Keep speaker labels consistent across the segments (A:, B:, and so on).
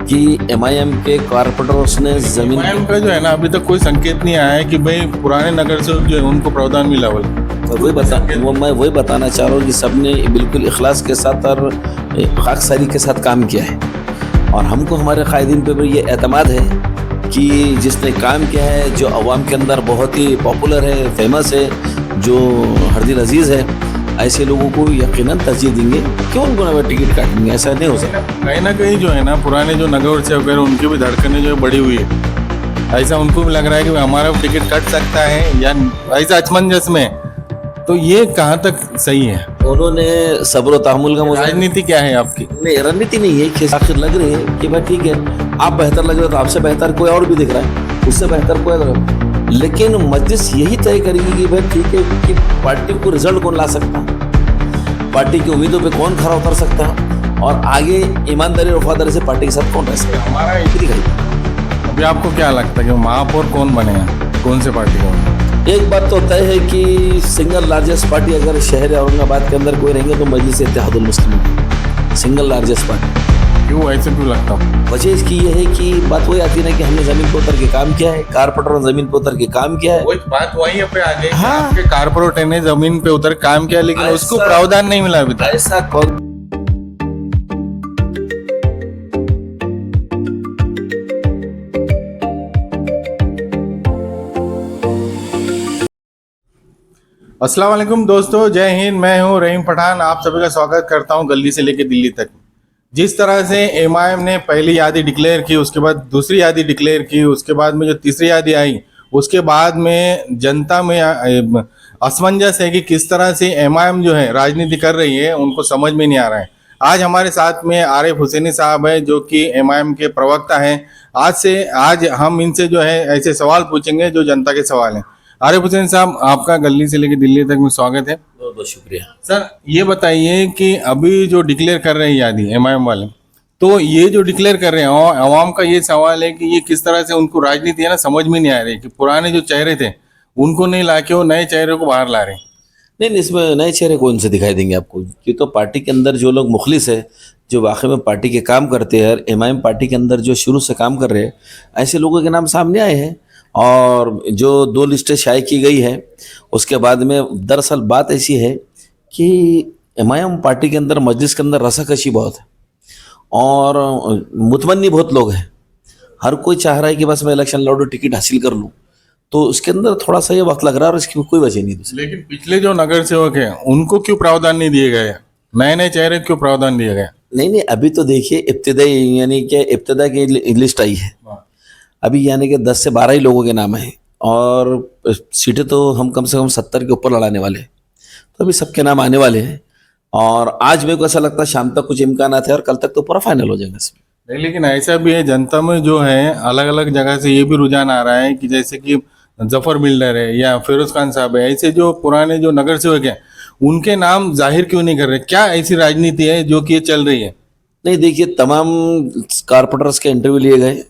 A: कि एमआईएम के कारपोरेटर्स ने जमीन
B: एमआईएम का जो है ना, अभी तक कोई संकेत नहीं आया है कि भाई पुराने नगर सेवक जो है उनको प्रावधान मिला बोल।
A: मैं वही बताना चाह रहा हूँ कि सबने बिल्कुल इखलास के साथ और खाकसारी के साथ काम किया है, और हमको हमारे कायदीन पे भी ये एतमाद है कि जिसने काम किया है, जो अवाम के अंदर बहुत ही पॉपुलर है, फेमस है, जो हरदिल अजीज़ है, ऐसे लोगों को यकीनन तरजीह देंगे। क्यों उनको ना टिकट काटेंगे? ऐसा नहीं हो सकता।
B: कहीं ना कहीं जो है ना, पुराने जो नगर सेवक है उनकी भी धड़कनें जो है बढ़ी हुई है। ऐसा उनको भी लग रहा है कि हमारा टिकट कट सकता है या ऐसा असमंजस में। तो ये कहाँ तक सही है?
A: उन्होंने सब्र तहमुल का
B: राजनीति क्या है आपकी?
A: नहीं, रणनीति नहीं है, आखिर लग रही है कि भाई ठीक है, आप बेहतर लग रहे हो तो आपसे बेहतर कोई और भी दिख रहा है, उससे बेहतर कोई और। लेकिन मजलिस यही तय करेगी कि भाई ठीक है कि पार्टी को रिजल्ट कौन ला सकता, पार्टी की उम्मीदों पे कौन खरा उतर सकता, और आगे ईमानदारी और वफादारी से पार्टी के साथ कौन रह सकता।
B: हमारा
A: दिखाई।
B: अभी आपको क्या लगता है कि महापौर कौन बनेगा, कौन से पार्टी का?
A: एक बात तो तय है कि सिंगल लार्जेस्ट पार्टी अगर शहर औरंगाबाद के अंदर कोई रहेंगे तो मजलिस Ittehadul Muslimeen, single largest party.
B: क्यों ऐसे क्यों लगता?
A: वजह इसकी ये है कि बात वही आती है ना कि हमने जमीन पर उतर के काम किया है, कारपोरेटर ने जमीन पर उतर के काम किया है।
B: वही बात वही पे आ गई।
A: हाँ।
B: आपके कारपोरेटर ने जमीन पे उतर काम किया, लेकिन उसको प्रावधान नहीं मिला अभी तक।
A: ऐसा कौन?
B: अस्सलाम वालेकुम दोस्तों, जय हिंद। मैं हूं रहीम पठान, आप सभी का स्वागत करता हूं गली से लेकर दिल्ली तक। जिस तरह से एमआईएम ने पहली यादी डिक्लेयर की, उसके बाद दूसरी यादी डिक्लेयर की, उसके बाद में जो तीसरी यादी आई, उसके बाद में जनता में असमंजस है कि किस तरह से एमआईएम जो है राजनीति कर रही है, उनको समझ में नहीं आ रहा है। आज हमारे साथ में आरिफ हुसैनी साहब है, जो कि एमआईएम के प्रवक्ता हैं। आज हम इनसे जो है ऐसे सवाल पूछेंगे जो जनता के सवाल हैं। आरिफ हुसैन साहब, आपका गली से लेकर दिल्ली तक में स्वागत है।
A: बहुत बहुत शुक्रिया
B: सर। ये बताइए कि अभी जो डिक्लेयर कर रहे हैं यादी एमआईएम वाले, तो ये जो डिक्लेयर कर रहे हैं, और आवाम का ये सवाल है कि ये किस तरह से उनको राजनीति है ना समझ में नहीं आ रही कि पुराने जो चेहरे थे उनको नहीं लाके वो नए चेहरे को बाहर ला रहे हैं।
A: नहीं, इसमें नए चेहरे कौन से दिखाई देंगे आपको? ये तो पार्टी के अंदर जो लोग मुखलिस है, जो वाकई में पार्टी के काम करते हैं, एमआईएम पार्टी के अंदर जो शुरू से काम कर रहे हैं, ऐसे लोगों के नाम सामने आए हैं। और जो 2 लिस्टें शाये की गई है, उसके बाद में दरअसल बात ऐसी है कि एमआईएम पार्टी के अंदर मजलिस के अंदर रसाकशी बहुत है और मुतमन्नी बहुत लोग हैं। हर कोई चाह रहा है कि बस मैं इलेक्शन लड़ूं, टिकट हासिल कर लूं, तो उसके अंदर थोड़ा सा ये वक्त लग रहा है और इसकी कोई वजह नहीं दूसरी।
B: लेकिन पिछले जो नगर सेवक हैं उनको क्यों प्रावधान नहीं दिए गए? नए नए चेहरे क्यों प्रावधान दिए गए?
A: नहीं, अभी तो देखिए इब्तिदाई यानी कि इब्तिदा की लिस्ट आई है, अभी यानी कि 10 से 12 ही लोगों के नाम हैं, और सीटें तो हम कम से कम 70 के ऊपर लड़ाने वाले हैं, तो अभी सबके नाम आने वाले हैं। और आज मेरे को ऐसा लगता है शाम तक कुछ इम्कान है और कल तक तो पूरा फाइनल हो जाएगा इसमें।
B: नहीं, लेकिन ऐसा भी है, जनता में जो है अलग अलग जगह से ये भी रुझान आ रहा है कि जैसे कि जफर बिल्डर है या फिरोज खान साहब है, ऐसे जो पुराने जो नगर सेवक हैं उनके नाम जाहिर क्यों नहीं कर रहे? क्या ऐसी राजनीति है जो कि ये चल रही है?
A: नहीं, देखिए, तमाम कारपोरेटर्स के इंटरव्यू लिए गए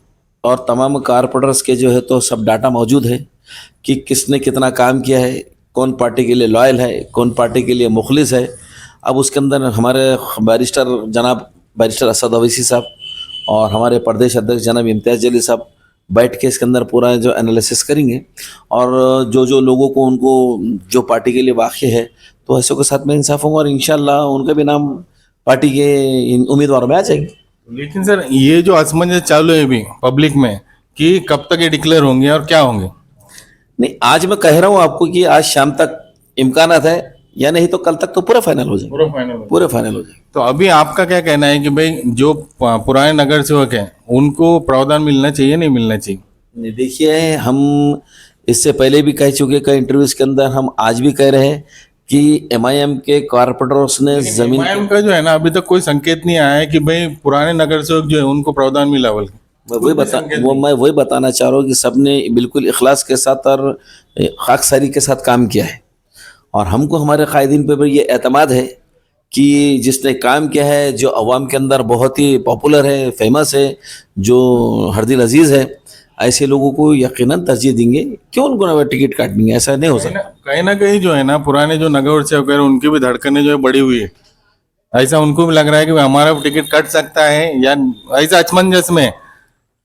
A: और तमाम कारपोरेटर्स के जो है तो सब डाटा मौजूद है कि किसने कितना काम किया है, कौन पार्टी के लिए लॉयल है, कौन पार्टी के लिए मुखलिस है। अब उसके अंदर हमारे जनाब बैरिस्टर असद अवैसी साहब और हमारे प्रदेश अध्यक्ष जनाब इम्तियाज़ जलील साहब बैठ के इसके अंदर पूरा जो एनालिसिस करेंगे, और जो लोगों को उनको जो पार्टी के लिए वाक़ई है तो ऐसों के साथ में इंसाफ होगा, और इंशाल्लाह उनका भी नाम पार्टी के उम्मीदवारों में आ जाएंगे।
B: लेकिन सर, ये जो असमंजस चालू है अभी पब्लिक में कि कब तक ये डिक्लेयर होंगे और क्या होंगे?
A: नहीं, आज मैं कह रहा हूँ आपको कि आज शाम तक इम्कानात है, या नहीं तो कल तक तो पूरा फाइनल हो जाएगा। पूरे फाइनल हो जाएगा।
B: तो अभी आपका क्या कहना है कि भाई जो पुराने नगर सेवक हैं उनको प्रावधान मिलना चाहिए, नहीं मिलना चाहिए?
A: नहीं, देखिए, हम इससे पहले भी कह चुके कई इंटरव्यूज के अंदर, हम आज भी कह रहे हैं कि एमआईएम के कारपोरेटर्स ने जमीन
B: एमआईएम का जो है ना, अभी तक कोई संकेत नहीं आया है कि भाई पुराने नगर सेवक जो है उनको प्रावधान मिला बोल के।
A: मैं वही बताना चाह रहा हूँ कि सबने बिल्कुल इखलास के साथ और खाकसारी के साथ काम किया है, और हमको हमारे कायदीन पे भी ये एतमाद है कि जिसने काम किया है, जो अवाम के अंदर बहुत ही पॉपुलर है, फेमस है, जो हरदिल अजीज़ है, ऐसे लोगों को यकीनन तरजीह देंगे। क्यों उनको ना टिकट काटेंगे? ऐसा नहीं हो सकता।
B: कहीं ना कहीं जो है ना, पुराने जो नगर सेवक हैं उनकी भी धड़कनें जो है बढ़ी हुई है। ऐसा उनको भी लग रहा है कि हमारा टिकट कट सकता है या ऐसा असमंजस में,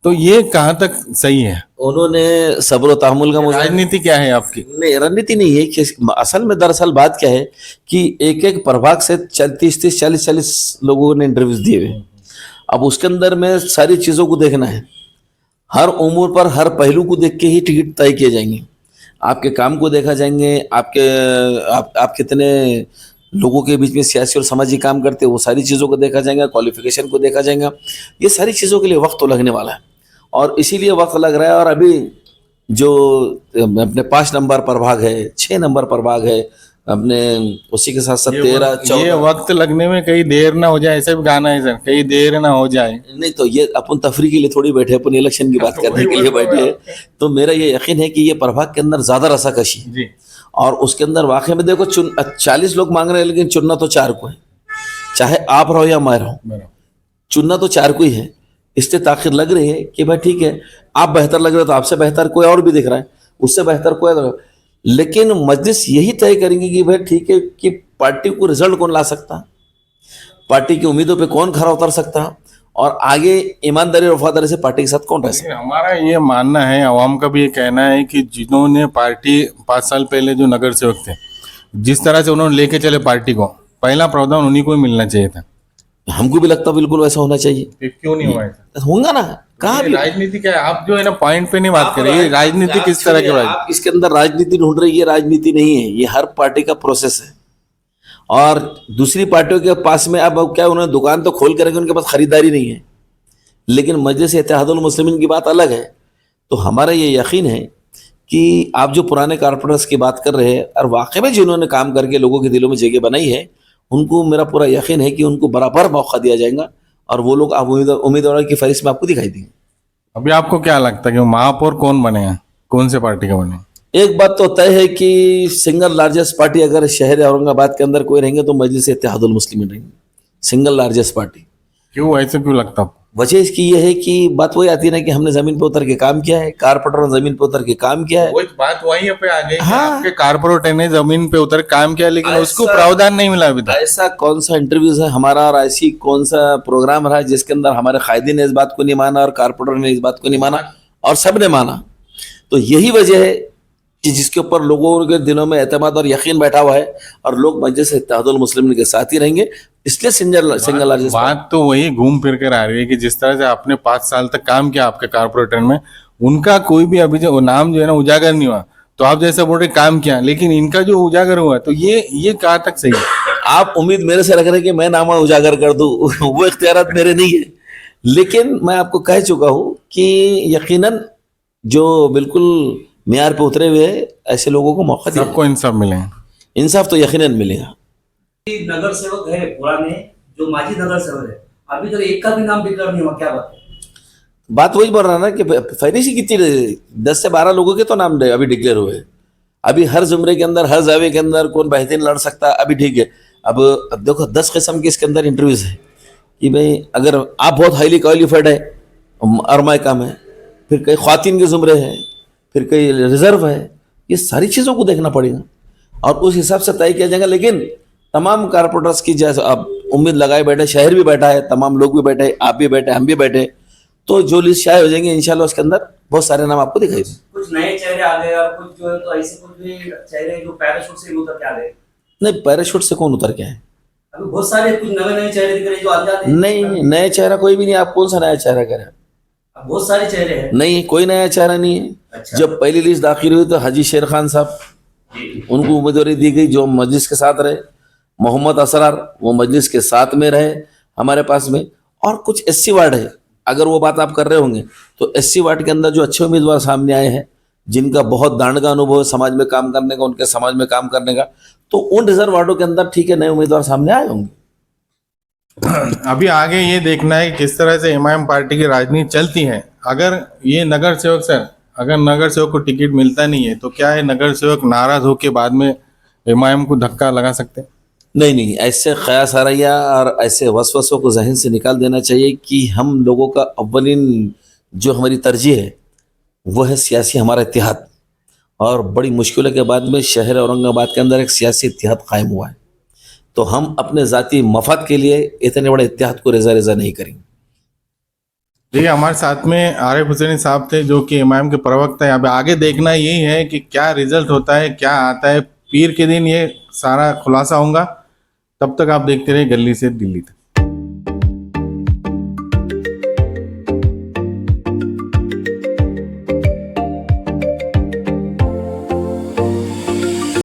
B: तो ये कहाँ तक सही है?
A: उन्होंने सब्र तहमुल का मुझे
B: राजनीति क्या है आपकी?
A: नहीं, रणनीति नहीं है कि असल में दरअसल बात क्या है कि एक एक प्रभाग से 30-30, 40-40 लोगों ने इंटरव्यूज दिए हुए। अब उसके अंदर में सारी चीज़ों को देखना है, हर उम्र पर हर पहलू को देख के ही टिकट तय किए जाएंगे। आपके काम को देखा जाएंगे, आप कितने लोगों के बीच में सियासी और सामाजिक काम करते हैं, वो सारी चीज़ों को देखा जाएगा, क्वालिफिकेशन को देखा जाएगा। ये सारी चीज़ों के लिए वक्त तो लगने वाला है और इसीलिए वक्त लग रहा है। और अभी जो अपने 5 नंबर प्रभाग है, 6 नंबर प्रभाग है अपने, उसी के साथ साथ 13,
B: ये
A: 14।
B: वक्त लगने में कहीं देर ना हो जाए, ऐसा भी गाना है सर, कहीं देर ना हो जाए।
A: नहीं तो ये अपन तफरी के लिए थोड़ी बैठे, अपन इलेक्शन की बात करने के लिए बैठे हैं। तो मेरा ये यकीन है कि ये प्रभाग के अंदर ज्यादा रसाकशी है
B: जी,
A: और उसके अंदर वाकई में देखो 40 लोग मांग रहे हैं, लेकिन चुनना तो 4 को है, चाहे आप रहो या मैं रहूं,
B: बराबर।
A: चुनना तो 4 को ही है। इसलिए ताखिर लग रही है कि भाई ठीक है, आप बेहतर लग रहे हो तो आपसे बेहतर कोई और भी दिख रहा है, उससे बेहतर कोई और। लेकिन मजलिस यही तय करेंगे कि भाई ठीक है कि पार्टी को रिजल्ट कौन ला सकता, पार्टी की उम्मीदों पे कौन खरा उतर सकता और आगे ईमानदारी और वफादारी से पार्टी के साथ कौन रह सकता।
B: लेकिन हमारा ये मानना है, आवाम का भी ये कहना है कि जिन्होंने पार्टी 5 साल पहले जो नगर सेवक थे, जिस तरह से उन्होंने लेके चले पार्टी को, पहला प्रावधान उन्हीं को ही मिलना चाहिए था।
A: हमको भी लगता बिल्कुल वैसा होना चाहिए।
B: ये क्यों नहीं हुआ ऐसा?
A: होगा ना, कहाँ भी।
B: राजनीति क्या है? आप जो है ना पॉइंट पे नहीं बात कर रहे, राजनीति किस तरह की बात?
A: आप इसके अंदर राजनीति ढूंढ रहे हैं, ये राजनीति नहीं है, ये हर पार्टी का प्रोसेस है। और दूसरी पार्टियों के पास में अब क्या, उन्होंने दुकान तो खोल करेंगे, उनके पास खरीदारी नहीं है, लेकिन मजलिस इत्तेहादुल मुस्लिमीन की बात अलग है। तो हमारा ये यकीन है कि आप जो पुराने कारपोरेटर्स की बात कर रहे हैं और वाकई में जिन्होंने काम करके लोगों के दिलों में जगह बनाई है, उनको मेरा पूरा यकीन है कि उनको बराबर मौका दिया जाएगा और वो लोग आप उम्मीदवारों की फहरिस्त में आपको दिखाई देंगे।
B: अभी आपको क्या लगता है कि महापौर कौन बनेगा, कौन से पार्टी का बनेगा?
A: एक बात तो तय है कि सिंगल लार्जेस्ट पार्टी अगर शहर औरंगाबाद के अंदर कोई रहेंगे तो मजलिस इत्तेहादुल मुस्लिमीन रहेंगे, सिंगल लार्जेस्ट पार्टी।
B: क्यों, ऐसे क्यों लगता आपको?
A: वजह इसकी ये है कि बात वही आती है ना कि हमने जमीन पे उतर के काम किया है, कारपोरेटर ने जमीन पे उतर के काम किया है।
B: वही बात वही पे आ गई कि
A: हाँ।
B: आपके कारपोरेटर ने जमीन पे उतर काम किया, लेकिन उसको प्रावधान नहीं मिला अभी तक।
A: ऐसा कौन सा इंटरव्यूज है हमारा और ऐसी कौन सा प्रोग्राम रहा जिसके अंदर हमारे कायदीन ने इस बात को नहीं माना और कारपोरेटर ने इस बात को नहीं माना और सब ने माना। तो यही वजह है कि जिसके ऊपर लोगों के दिलों में एतमाद और यकीन बैठा हुआ है और लोग मजलिस इत्तेहादुल मुस्लिमीन के साथ ही रहेंगे, इसलिए सिंगल लार्जेस्ट।
B: बात तो वही घूम फिर कर आ रही है कि जिस तरह से आपने 5 साल तक काम किया आपके कारपोरेटर में, उनका कोई भी अभी जो नाम जो है ना उजागर नहीं हुआ। तो आप जैसा बोल रहे काम किया, लेकिन इनका जो उजागर हुआ, तो ये कहाँ तक सही है?
A: आप उम्मीद मेरे से रख रहे हैं कि मैं नाम उजागर कर दूं, वो इख्तियारात मेरे नहीं है। लेकिन मैं आपको कह चुका हूं कि यकीनन जो बिल्कुल मियार पे उतरे हुए हैं, ऐसे लोगों को मौका दिया,
B: सबको इंसाफ मिलेगा।
A: इंसाफ तो यकीनन मिलेगा।
C: नगर सेवक है पुराने, जो माजी नगर सेवक है, अभी तक एक का भी नाम डिक्लेयर नहीं हुआ, क्या बात है?
A: बात वही बोल रहा ना कि फहरिस्त ही कितनी, 10 से 12 लोगों के तो नाम अभी डिक्लेयर हुए हैं। अभी हर जुमरे के अंदर, हर जावे के अंदर कौन बेहतरीन लड़ सकता है, अभी ठीक है। अब देखो 10 किस्म के इसके अंदर इंटरव्यूज है कि भाई अगर आप बहुत हाईली क्वालिफाइड है और मैं कम है, फिर कई ख्वातीन के जुमरे हैं, फिर कई रिजर्व है, ये सारी चीज़ों को देखना पड़ेगा और उस हिसाब से तय किया जाएगा। लेकिन तमाम कारपोरेटर्स की जैसे अब उम्मीद लगाए बैठे, शहर भी बैठा है, तमाम लोग भी बैठे, आप भी बैठे, हम भी बैठे, तो जो लिस्ट शाये हो जाएंगे इंशाल्लाह उसके अंदर बहुत सारे नाम आपको दिखाई देंगे।
C: कुछ नए चेहरे आ गए और कुछ जो है तो ऐसे कुछ भी चेहरे जो पैराशूट से उतर के आ गए।
A: नहीं, पैराशूट से कौन उतर के है?
C: अभी बहुत सारे कुछ नए नए चेहरे दिख रहे हैं जो अनजान हैं।
A: नहीं, नया चेहरा कोई भी नहीं। आप कौन सा नया चेहरा करें?
C: अब बहुत सारे चेहरे हैं।
A: नहीं, कोई नया चेहरा नहीं है।
C: अच्छा।
A: जब पहली लिस्ट दाखिल हुई तो हाजी शेर खान साहब, उनको उम्मीदवारी दी गई जो मजलिस के साथ रहे। मोहम्मद असरार वो मजलिस के साथ में रहे हमारे पास में। और कुछ 80 वार्ड है, अगर वो बात आप कर रहे होंगे तो 80 वार्ड के अंदर जो अच्छे उम्मीदवार सामने आए हैं, जिनका बहुत दांड का अनुभव है समाज में काम करने का, उनके समाज में काम करने का, तो उन रिजर्व वार्डों के अंदर ठीक है नए उम्मीदवार सामने आए होंगे।
B: अभी आगे ये देखना है कि किस तरह से एमआईएम पार्टी की राजनीति चलती है। अगर ये नगर सेवक सर, अगर नगर सेवक को टिकट मिलता नहीं है तो क्या है नगर सेवक नाराज होकर बाद में एमआईएम को धक्का लगा सकते हैं?
A: नहीं, ऐसे क़यास आरैया और ऐसे वसवसों को जहन से निकाल देना चाहिए कि हम लोगों का अव्वलीन जो हमारी तरजीह है वो है सियासी हमारा इत्तेहाद। और बड़ी मुश्किलों के बाद में शहर औरंगाबाद के अंदर एक सियासी इत्तेहाद कायम हुआ है। तो हम अपने ज़ाती मफद के लिए इतने बड़े इत्तेहाद को रेजा नहीं करेंगे।
B: देखिए, हमारे साथ में आरिफ हुसैनी साहब थे जो कि इमाम के प्रवक्ता है। अब आगे देखना यही है कि क्या रिजल्ट होता है, क्या आता है। पीर के दिन ये सारा खुलासा होगा। तब तक आप देखते रहिए गली से दिल्ली तक।